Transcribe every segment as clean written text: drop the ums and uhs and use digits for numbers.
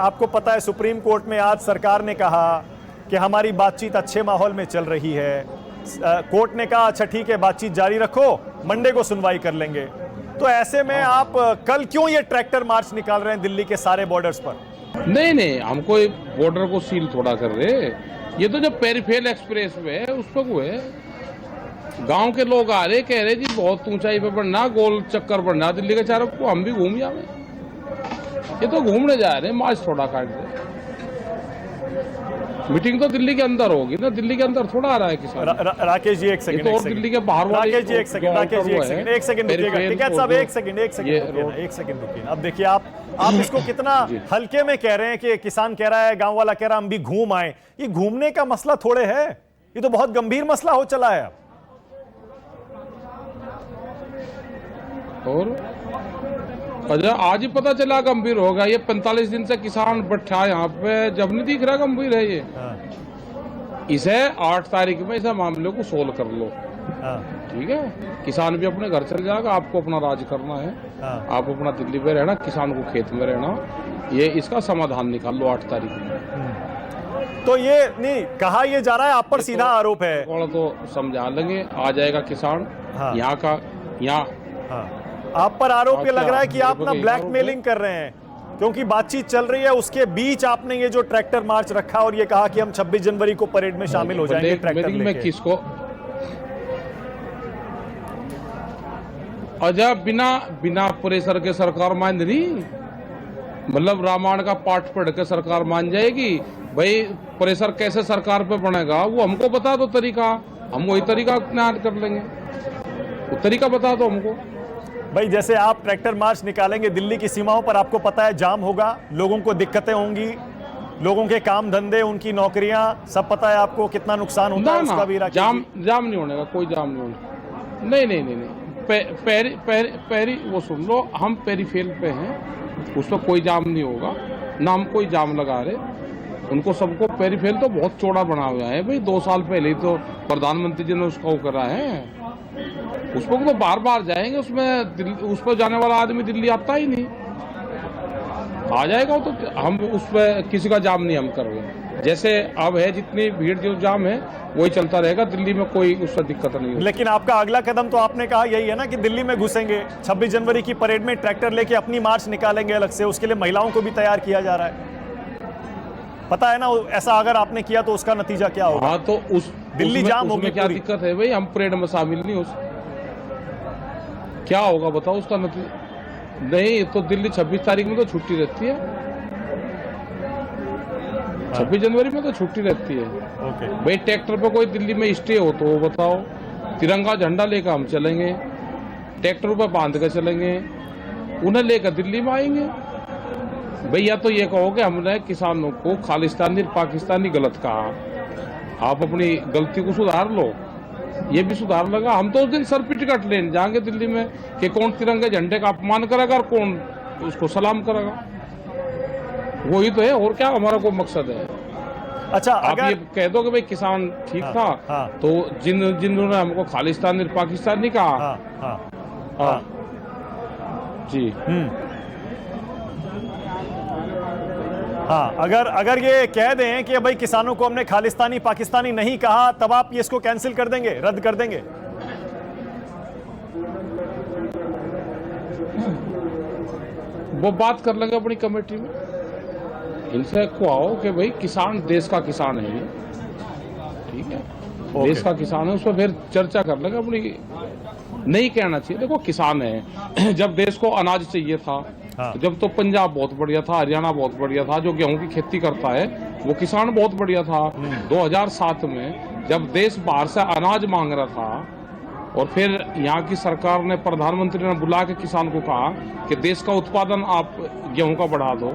आपको पता है सुप्रीम कोर्ट में आज सरकार ने कहा कि हमारी बातचीत अच्छे माहौल में चल रही है। कोर्ट ने कहा अच्छा ठीक है, बातचीत जारी रखो, मंडे को सुनवाई कर लेंगे। तो ऐसे में आप कल क्यों ये ट्रैक्टर मार्च निकाल रहे हैं दिल्ली के सारे बॉर्डर्स पर? नहीं, हम कोई बॉर्डर को सील थोड़ा कर रहे। ये तो जो पेरिफेरल एक्सप्रेस वे है उस पर हुए, गांव के लोग आ रहे, कह रहे जी बहुत ऊंचाई पे बढ़ना, गोल चक्कर बढ़ना दिल्ली के चारों को, हम भी घूम जावे। ये तो घूमने जा रहे, मार्च थोड़ा काट दे। मीटिंग तो दिल्ली के अंदर होगी ना, दिल्ली के अंदर थोड़ा आ रहा है किसान। राकेश जी एक सेकंड, तो और दिल्ली के बाहर वाले। राकेश जी एक सेकंड रुकिएगा। टिकैत साहब एक सेकंड रुकिए। अब देखिए आप इसको कितना हल्के में कह रहे हैं कि किसान कह रहा है, गांव वाला कह रहा है हम भी घूम आए। ये घूमने का मसला थोड़े है, ये तो बहुत गंभीर मसला हो चला है। और आज ही पता चला गंभीर होगा। ये 45 दिन से किसान बैठा यहाँ पे, जब नहीं दिख रहा गंभीर है ये। इसे 8 तारीख में इसे मामले को सोल्व कर लो, ठीक है? किसान भी अपने घर चल जाएगा, आपको अपना राज करना है, आप अपना दिल्ली में रहना, किसान को खेत में रहना। ये इसका समाधान निकाल लो 8 तारीख में। तो ये नहीं कहा ये जा रहा है, आप पर सीधा आरोप है। थोड़ा तो समझा लेंगे, आ जाएगा किसान यहाँ का यहाँ। आप पर आरोप ये लग रहा है कि आप ना ब्लैकमेलिंग कर रहे हैं, क्योंकि बातचीत चल रही है उसके बीच आपने ये जो ट्रैक्टर मार्च रखा और ये कहा कि हम 26 जनवरी को परेड में शामिल हो जाएंगे ट्रैक्टर लेके। मैं किसको अजा बिना प्रेशर के सरकार मान रही, मतलब रामायण का पाठ पढ़ के सरकार मान जाएगी? भाई प्रेशर कैसे सरकार पे बनेगा वो हमको बता दो तरीका, हम वही तरीका अपना कर लेंगे। वो तरीका बता दो हमको। भाई जैसे आप ट्रैक्टर मार्च निकालेंगे दिल्ली की सीमाओं पर, आपको पता है जाम होगा, लोगों को दिक्कतें होंगी, लोगों के काम धंधे, उनकी नौकरियां, सब पता है आपको कितना नुकसान होता है उसका भी। जाम नहीं होने का, कोई जाम नहीं होने। नहीं, पहरी वो सुन लो, हम पेरीफेल पे हैं, उस पर कोई जाम नहीं होगा ना, हम कोई जाम लगा रहे। उनको सबको पेरीफेल तो बहुत चौड़ा बना हुआ है भाई, 2 साल पहले ही तो प्रधानमंत्री जी ने उसको करा है। उस पर तो बार बार जाएंगे, उस पर जाने वाला आदमी दिल्ली आता ही नहीं, आ जाएगा तो हम उस पर किसी का जाम नहीं हम करेंगे। जैसे अब है जितनी भीड़ जो जाम है वही चलता रहेगा, दिल्ली में कोई उससे दिक्कत नहीं होगी। लेकिन आपका अगला कदम तो आपने कहा यही है ना कि दिल्ली में घुसेंगे, 26 जनवरी की परेड में ट्रैक्टर लेके अपनी मार्च निकालेंगे अलग से, उसके लिए महिलाओं को भी तैयार किया जा रहा है। पता है ना ऐसा अगर आपने किया तो उसका नतीजा क्या होगा? हाँ तो दिल्ली जाम होगी। क्या दिक्कत है भाई, हम परेड में शामिल नहीं हो, क्या होगा बताओ उसका नतीजा? नहीं तो दिल्ली 26 तारीख में तो छुट्टी रहती है, 26 जनवरी में तो छुट्टी रहती है। भाई ट्रैक्टर पे कोई दिल्ली में स्टे हो तो बताओ, तिरंगा झंडा लेकर हम चलेंगे, ट्रैक्टर पे बांध कर चलेंगे, उन्हें लेकर दिल्ली में आएंगे। भैया तो ये कहो कि हमने किसानों को खालिस्तानी पाकिस्तानी गलत कहा, आप अपनी गलती को सुधार लो, ये भी सुधार लगा। हम तो उस दिन सर पे टिकट लेने जाएंगे दिल्ली में कि कौन तिरंगे झंडे का अपमान करेगा और कौन उसको सलाम करेगा, वही तो है, और क्या हमारा कोई मकसद है? अच्छा आप अगर ये कह दो कि भाई किसान ठीक था, तो जिन्होंने हमको खालिस्तानी पाकिस्तानी कहा, जी हाँ, अगर ये कह दें कि भाई किसानों को हमने खालिस्तानी पाकिस्तानी नहीं कहा, तब आप इसको कैंसिल कर देंगे, रद्द कर देंगे? वो बात कर लेंगे अपनी कमेटी में, इनसे खुआओ कि भाई किसान देश का किसान है, ठीक है, देश का किसान है, उस पर फिर चर्चा कर लेंगे अपनी। नहीं कहना चाहिए, देखो किसान है, जब देश को अनाज चाहिए था, जब तो पंजाब बहुत बढ़िया था, हरियाणा बहुत बढ़िया था, जो गेहूं की खेती करता है वो किसान बहुत बढ़िया था। 2007 में जब देश बाहर से अनाज मांग रहा था और फिर यहाँ की सरकार ने, प्रधानमंत्री ने बुला के किसान को कहा कि देश का उत्पादन आप गेहूं का बढ़ा दो,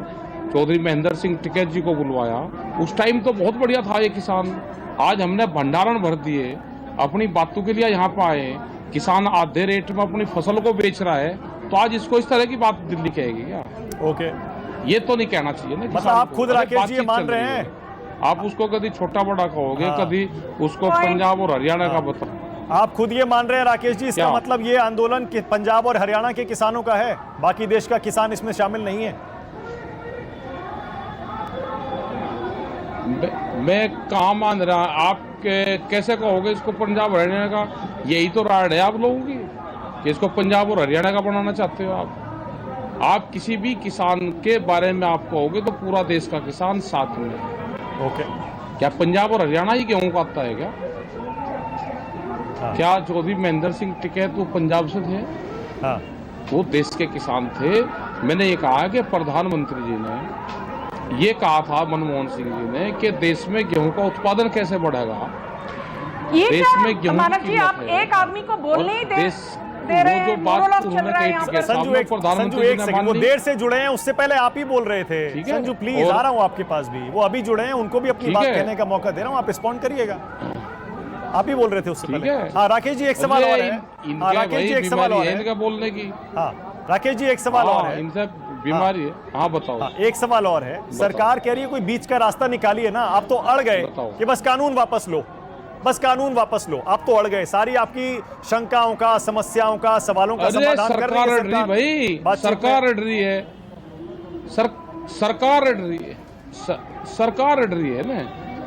चौधरी महेंद्र सिंह टिकैत जी को बुलवाया, उस टाइम तो बहुत बढ़िया था ये किसान। आज हमने भंडारण भर दिए, अपनी बातों के लिए यहाँ पे आए, किसान आधे रेट में अपनी फसल को बेच रहा है, तो आज इसको इस तरह की बात दिल्ली कहेगी क्या? ओके, ये तो नहीं कहना चाहिए ना। मतलब आप खुद राकेश जी मान रहे हैं, आप उसको कभी छोटा बड़ा कहोगे, कभी उसको पंजाब और हरियाणा का बताओ। आप खुद ये मान रहे हैं राकेश जी, इसका मतलब ये आंदोलन पंजाब और हरियाणा के किसानों का है, बाकी देश का किसान इसमें शामिल नहीं है? मैं कहाँ मान रहा, आप कैसे कहोगे इसको पंजाब हरियाणा का? यही तो राड है आप लोगों की कि इसको पंजाब और हरियाणा का बनाना चाहते हो आप किसी भी किसान के बारे में आप कहोगे तो पूरा देश का किसान साथ में है। ओके। क्या पंजाब और हरियाणा ही गेहूं का आता है क्या? हाँ। क्या चौधरी महेंद्र सिंह टिकैत वो पंजाब से थे? हाँ। वो देश के किसान थे। मैंने ये कहा कि प्रधानमंत्री जी ने ये कहा था, मनमोहन सिंह जी ने, कि देश में गेहूं का उत्पादन कैसे बढ़ेगा। ये देश क्या में गेहूं मानव की जी, कीमत आप है एक आदमी को बोलने ही दे रहे वो हैं, जो बात मोनोलॉग उन्होंने चल रहा है कही यहाँ थी पे। कि संजू सामने एक प्रधानमंत्री संजू जी एक ने सेकंड, मान वो ली। देर से जुड़े हैं, उससे पहले आप ही बोल रहे थे। ठीक है। संजू प्लीज, आ रहा हूँ आपके पास भी, वो अभी जुड़े हैं, उनको भी अपनी ठीक बात है। कहने का मौका दे रहा हूँ, आप रिस्पॉन्ड करिएगा। आप ही बोल रहे थे उससे ठीक पहले। है। हाँ राकेश जी एक सवाल और है। हाँ इनके राकेश भाई जी एक सवाल बीमारी और है है। इनका बोलने की। हाँ राकेश जी एक सवाल और है। इनसे बीमारी है। हाँ बताओ। हाँ, एक सवाल और है। सरकार कह रही है कोई बीच का रास्ता निकालिए ना, आप तो अड़ गए बताओ। कि बस कानून वापस लो, बस कानून वापस लो। आप तो अड़ गए, सारी आपकी शंकाओं का, समस्याओं का, सवालों का अरे समाधान कर रही सरकार है अड़ रही भाई, बातचीत में। सरकार अड़ रही है, सरकार अड़ रही है, सरकार अड़ रही है ना।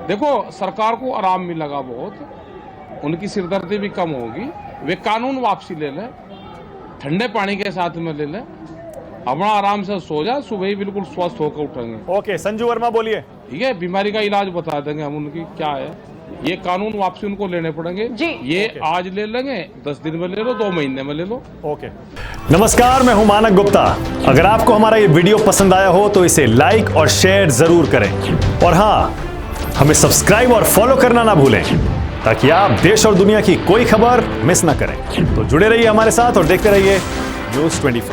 देखो सरकार को आराम भी लगा बहुत, उनकी सिरदर्दी भी कम होगी। वे कानून वापसी ले लें, ठंडे पानी के साथ में ले लें, अपना आराम से सो जा, सुबह ही बिल्कुल स्वस्थ होकर उठेंगे। ओके संजू वर्मा बोलिए। ठीक है, बीमारी का इलाज बता देंगे हम उनकी क्या है। ये कानून वापसी उनको लेने पड़ेंगे जी। ये ओके। आज ले लेंगे, 10 दिन में ले लो, 2 महीने में ले लो। ओके। नमस्कार, मैं हूं मानक गुप्ता। अगर आपको हमारा ये वीडियो पसंद आया हो तो इसे लाइक और शेयर जरूर करें, और हाँ, हमें सब्सक्राइब और फॉलो करना ना भूलें ताकि आप देश और दुनिया की कोई खबर मिस ना करें। तो जुड़े रहिए हमारे साथ और देखते रहिए न्यूज़ 24।